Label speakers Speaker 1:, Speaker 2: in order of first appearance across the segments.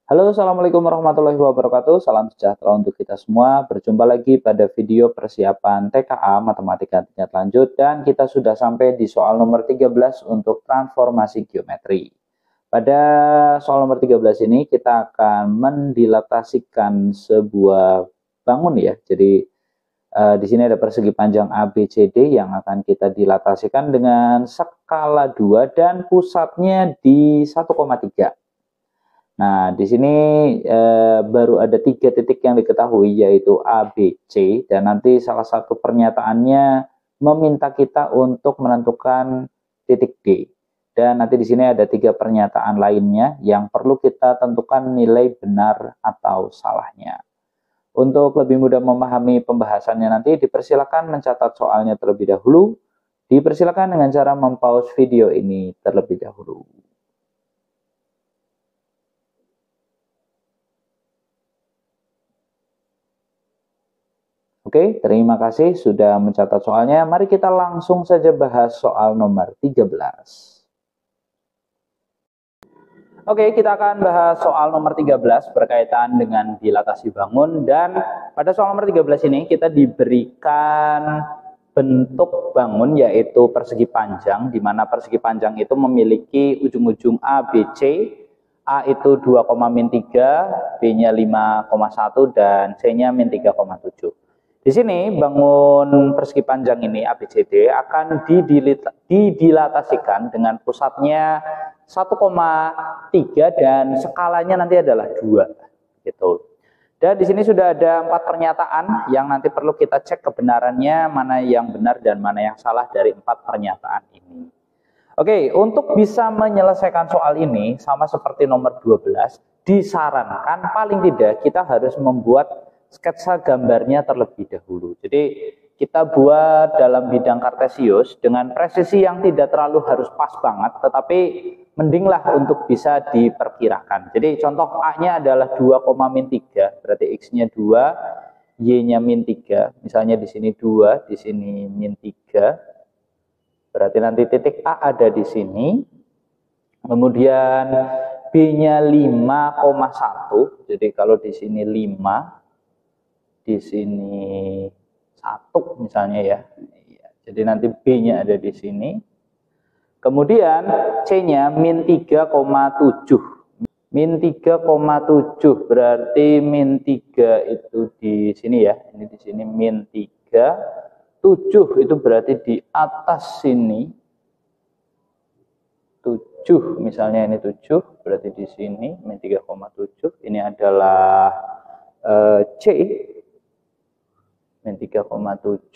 Speaker 1: Halo, assalamualaikum warahmatullahi wabarakatuh. Salam sejahtera untuk kita semua. Berjumpa lagi pada video persiapan TKA Matematika Tingkat Lanjut, dan kita sudah sampai di soal nomor 13 untuk transformasi geometri. Pada soal nomor 13 ini kita akan mendilatasikan sebuah bangun ya. Jadi di sini ada persegi panjang ABCD yang akan kita dilatasikan dengan skala 2 dan pusatnya di 1,3. Nah, di sini baru ada 3 titik yang diketahui, yaitu A, B, C, dan nanti salah satu pernyataannya meminta kita untuk menentukan titik D. Dan nanti di sini ada 3 pernyataan lainnya yang perlu kita tentukan nilai benar atau salahnya. Untuk lebih mudah memahami pembahasannya nanti, dipersilakan mencatat soalnya terlebih dahulu. Dipersilakan dengan cara mempause video ini terlebih dahulu. Oke, terima kasih sudah mencatat soalnya. Mari kita langsung saja bahas soal nomor 13. Oke, kita akan bahas soal nomor 13 berkaitan dengan dilatasi bangun. Dan pada soal nomor 13 ini kita diberikan bentuk bangun yaitu persegi panjang, di mana persegi panjang itu memiliki ujung-ujung A, B, C. A itu 2,-3, B-nya 5,1, dan C-nya -3,7. Di sini bangun persegi panjang ini ABCD akan didilatasikan dengan pusatnya 1,3 dan skalanya nanti adalah 2 gitu. Dan di sini sudah ada 4 pernyataan yang nanti perlu kita cek kebenarannya, mana yang benar dan mana yang salah dari 4 pernyataan ini. Oke, untuk bisa menyelesaikan soal ini sama seperti nomor 12, disarankan paling tidak kita harus membuat sketsa gambarnya terlebih dahulu. Jadi kita buat dalam bidang kartesius dengan presisi yang tidak terlalu harus pas banget, tetapi mendinglah untuk bisa diperkirakan. Jadi contoh A-nya adalah 2,-3, berarti X-nya 2, Y-nya -3. Misalnya di sini 2, di sini -3. Berarti nanti titik A ada di sini. Kemudian B-nya 5,1. Jadi kalau di sini 5, di sini 1 misalnya ya. Jadi nanti B-nya ada di sini. Kemudian C-nya -3,7. -3,7 berarti -3 itu di sini ya. Ini di sini -3. 7 itu berarti di atas sini. 7 misalnya ini 7 berarti di sini -3,7. Ini adalah C. -3,7.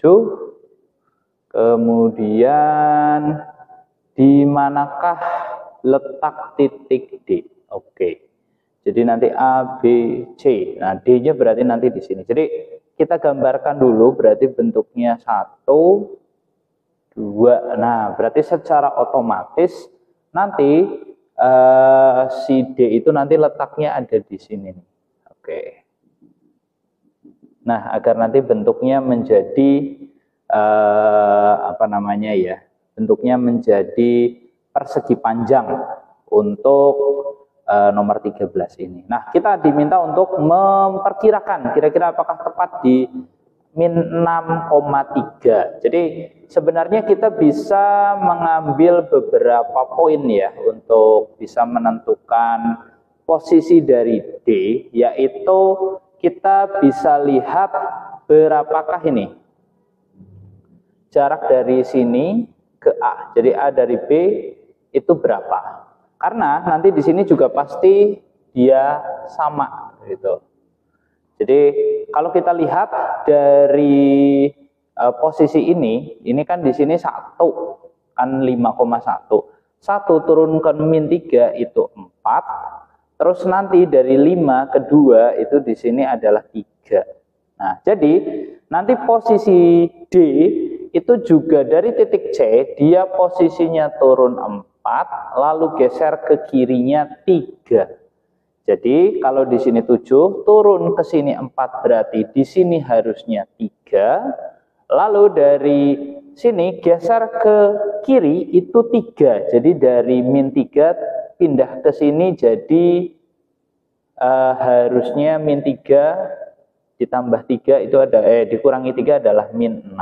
Speaker 1: Kemudian di manakah letak titik D? Oke. Jadi nanti A, B, C. Nah, D-nya berarti nanti di sini. Jadi kita gambarkan dulu, berarti bentuknya 1, 2. Nah, berarti secara otomatis nanti si D itu nanti letaknya ada di sini. Oke. Nah, agar nanti bentuknya menjadi bentuknya menjadi persegi panjang untuk nomor 13 ini. Nah, kita diminta untuk memperkirakan kira-kira apakah tepat di -6,3. Jadi sebenarnya kita bisa mengambil beberapa poin ya untuk bisa menentukan posisi dari D, yaitu kita bisa lihat berapakah ini jarak dari sini ke A. Jadi A dari B itu berapa? Karena nanti di sini juga pasti dia sama gitu. Jadi kalau kita lihat dari posisi ini kan di sini 1 kan 5,1. 1 turun ke -3 itu 4. Terus nanti dari 5 ke 2 itu di sini adalah 3. Nah, jadi nanti posisi D itu juga dari titik C, dia posisinya turun 4, lalu geser ke kirinya 3. Jadi kalau di sini 7, turun ke sini 4, berarti di sini harusnya 3. Lalu dari sini geser ke kiri itu 3. Jadi dari -3 pindah ke sini jadi harusnya min 3 ditambah 3 itu ada dikurangi 3 adalah min 6.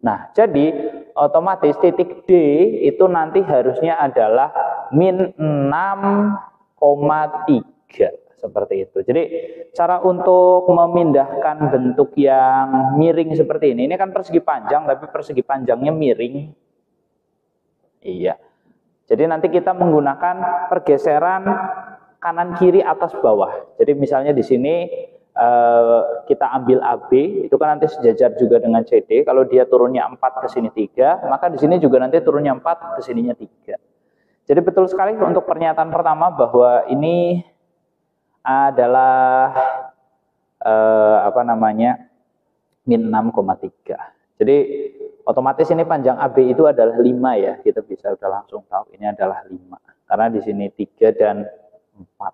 Speaker 1: Nah, jadi otomatis titik D itu nanti harusnya adalah min 6,3 seperti itu. Jadi cara untuk memindahkan bentuk yang miring seperti ini kan persegi panjang tapi persegi panjangnya miring. Iya. Jadi nanti kita menggunakan pergeseran kanan kiri atas bawah. Jadi misalnya di sini kita ambil AB, itu kan nanti sejajar juga dengan CD. Kalau dia turunnya 4 ke sini 3, maka di sini juga nanti turunnya 4 ke sininya 3. Jadi betul sekali untuk pernyataan pertama bahwa ini adalah min 6,3. Jadi otomatis ini panjang AB itu adalah 5 ya. Kita bisa udah langsung tahu ini adalah 5. Karena di sini 3 dan 4.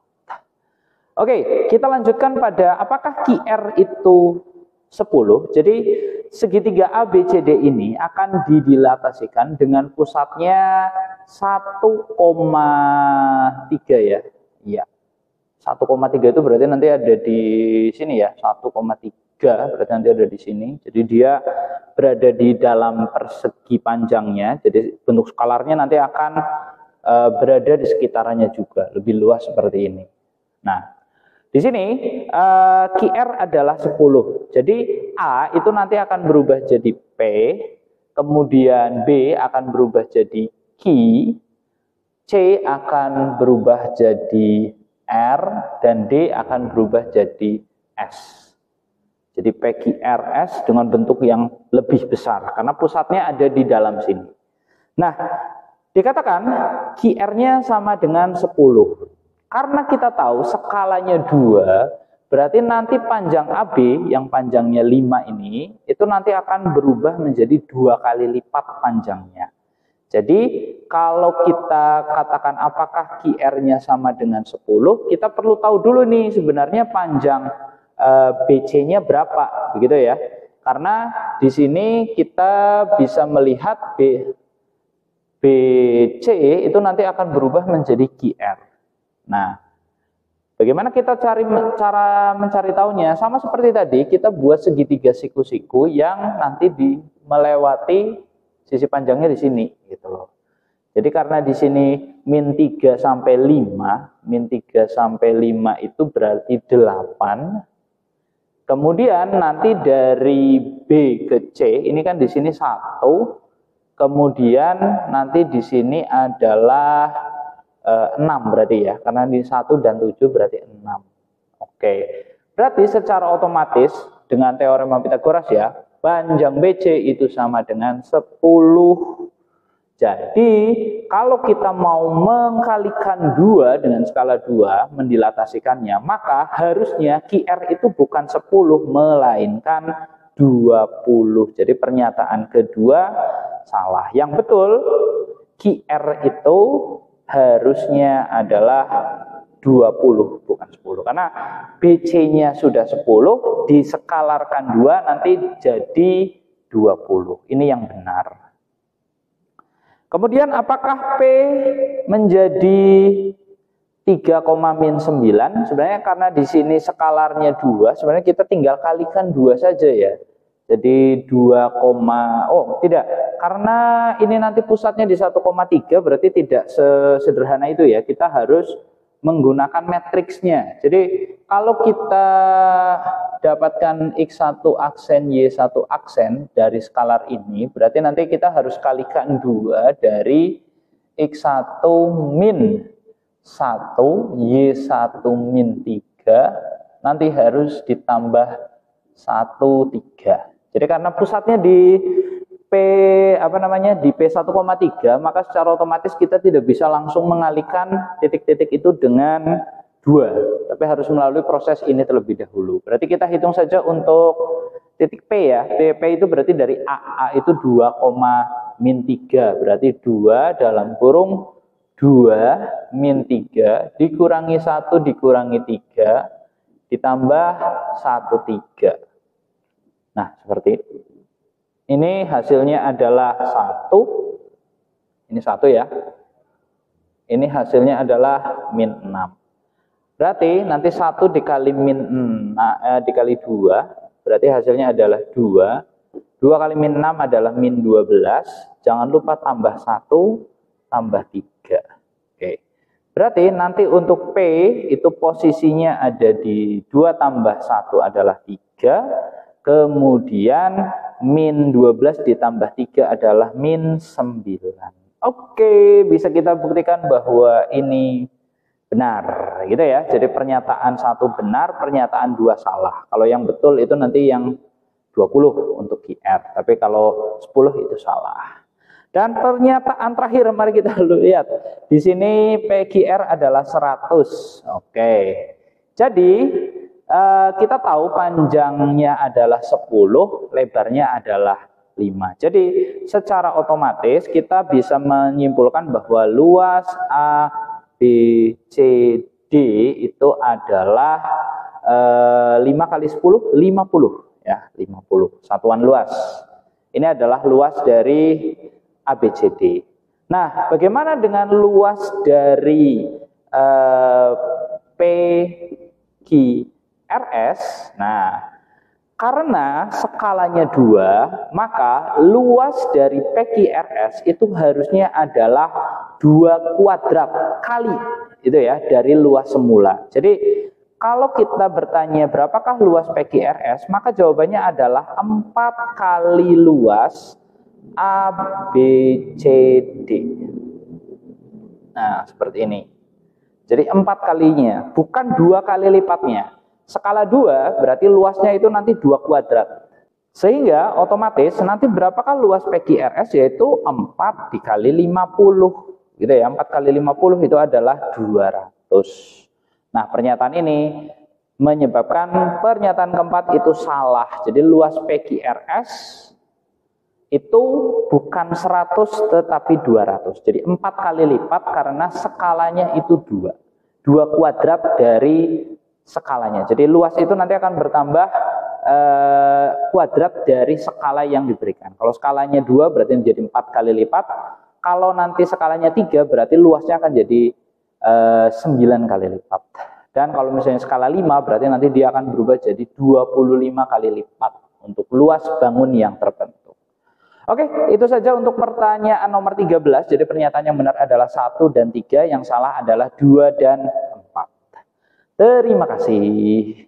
Speaker 1: Oke, kita lanjutkan pada apakah QR itu 10. Jadi segitiga ABCD ini akan didilatasikan dengan pusatnya 1,3 ya. Iya. 1,3 itu berarti nanti ada di sini ya. 1,3 berarti nanti ada di sini. Jadi dia berada di dalam persegi panjangnya. Jadi bentuk skalarnya nanti akan berada di sekitarannya juga, lebih luas seperti ini. Nah, di sini QR adalah 10. Jadi A itu nanti akan berubah jadi P, kemudian B akan berubah jadi Q, C akan berubah jadi R, dan D akan berubah jadi S. Jadi PQRS dengan bentuk yang lebih besar karena pusatnya ada di dalam sini. Nah, dikatakan QR-nya sama dengan 10. Karena kita tahu skalanya 2, berarti nanti panjang AB yang panjangnya 5 ini, itu nanti akan berubah menjadi 2 kali lipat panjangnya. Jadi kalau kita katakan apakah QR-nya sama dengan 10, kita perlu tahu dulu nih sebenarnya panjang BC-nya berapa, begitu ya. Karena di sini kita bisa melihat BC itu nanti akan berubah menjadi QR. Nah, bagaimana kita cara mencari tahunya? Sama seperti tadi, kita buat segitiga siku-siku yang nanti melewati sisi panjangnya di sini, gitu loh. Jadi karena di sini min 3 sampai 5, min 3 sampai 5 itu berarti 8. Kemudian nanti dari B ke C, ini kan di sini 1. Kemudian nanti di sini adalah 6 berarti ya, karena di 1 dan 7 berarti 6. Oke, berarti secara otomatis dengan teorema Pythagoras ya, panjang BC itu sama dengan 10. Jadi kalau kita mau mengkalikan 2 dengan skala 2, mendilatasikannya, maka harusnya QR itu bukan 10 melainkan 20. Jadi pernyataan kedua salah. Yang betul QR itu harusnya adalah 20 bukan 10. Karena BC-nya sudah 10, disekalarkan 2 nanti jadi 20. Ini yang benar. Kemudian apakah P menjadi 3,-9? Sebenarnya karena di sini skalarsnya 2, sebenarnya kita tinggal kalikan 2 saja ya. Jadi 2, tidak, karena ini nanti pusatnya di 1,3 berarti tidak sesederhana itu ya. Kita harus menggunakan matriksnya. Jadi kalau kita dapatkan X1 aksen Y1 aksen dari skalar ini, berarti nanti kita harus kalikan 2 dari X1 min 1 Y1 min 3, nanti harus ditambah 1, 3. Jadi karena pusatnya di di P1,3, maka secara otomatis kita tidak bisa langsung mengalihkan titik-titik itu dengan 2, tapi harus melalui proses ini terlebih dahulu. Berarti kita hitung saja untuk titik P ya. P itu berarti dari A itu 2,-3, berarti 2 dalam kurung 2 min 3 dikurangi 1 dikurangi 3 ditambah 1, 3. Nah, seperti ini hasilnya adalah 1. Ini 1 ya. Ini hasilnya adalah min 6. Berarti nanti 1 dikali dikali 2, berarti hasilnya adalah 2. 2 kali min 6 adalah min 12. Jangan lupa tambah 1 tambah 3. Oke. Berarti nanti untuk P itu posisinya ada di 2 tambah 1 adalah 3. Kemudian min 12 ditambah 3 adalah min 9. Oke, bisa kita buktikan bahwa ini benar, gitu ya. Jadi pernyataan 1 benar, pernyataan 2 salah. Kalau yang betul itu nanti yang 20 untuk QR, tapi kalau 10 itu salah. Dan pernyataan terakhir, mari kita lihat. Di sini PQR adalah 100. Oke. Jadi kita tahu panjangnya adalah 10, lebarnya adalah 5. Jadi secara otomatis kita bisa menyimpulkan bahwa luas A, B, C, D itu adalah 5 kali 10, 50. Ya, 50 satuan luas. Ini adalah luas dari ABCD. Nah, bagaimana dengan luas dari PQRS? Nah, karena skalanya 2, maka luas dari PQRS itu harusnya adalah 2 kuadrat kali itu ya dari luas semula. Jadi kalau kita bertanya berapakah luas PQRS, maka jawabannya adalah 4 kali luas ABCD. Nah, seperti ini. Jadi 4 kalinya, bukan 2 kali lipatnya. Skala 2 berarti luasnya itu nanti 2 kuadrat. Sehingga otomatis nanti berapakah luas PQRS, yaitu 4 dikali 50. Gitu ya, 4 kali 50 itu adalah 200. Nah, pernyataan ini menyebabkan pernyataan keempat itu salah. Jadi luas PQRS itu bukan 100 tetapi 200. Jadi 4 kali lipat karena skalanya itu 2. 2 kuadrat dari skalanya. Jadi luas itu nanti akan bertambah kuadrat dari skala yang diberikan. Kalau skalanya 2 berarti menjadi 4 kali lipat. Kalau nanti skalanya 3 berarti luasnya akan jadi 9 kali lipat. Dan kalau misalnya skala 5 berarti nanti dia akan berubah jadi 25 kali lipat untuk luas bangun yang terbentuk. Oke, itu saja untuk pertanyaan nomor 13. Jadi pernyataan yang benar adalah 1 dan 3, yang salah adalah 2 dan 4. Terima kasih.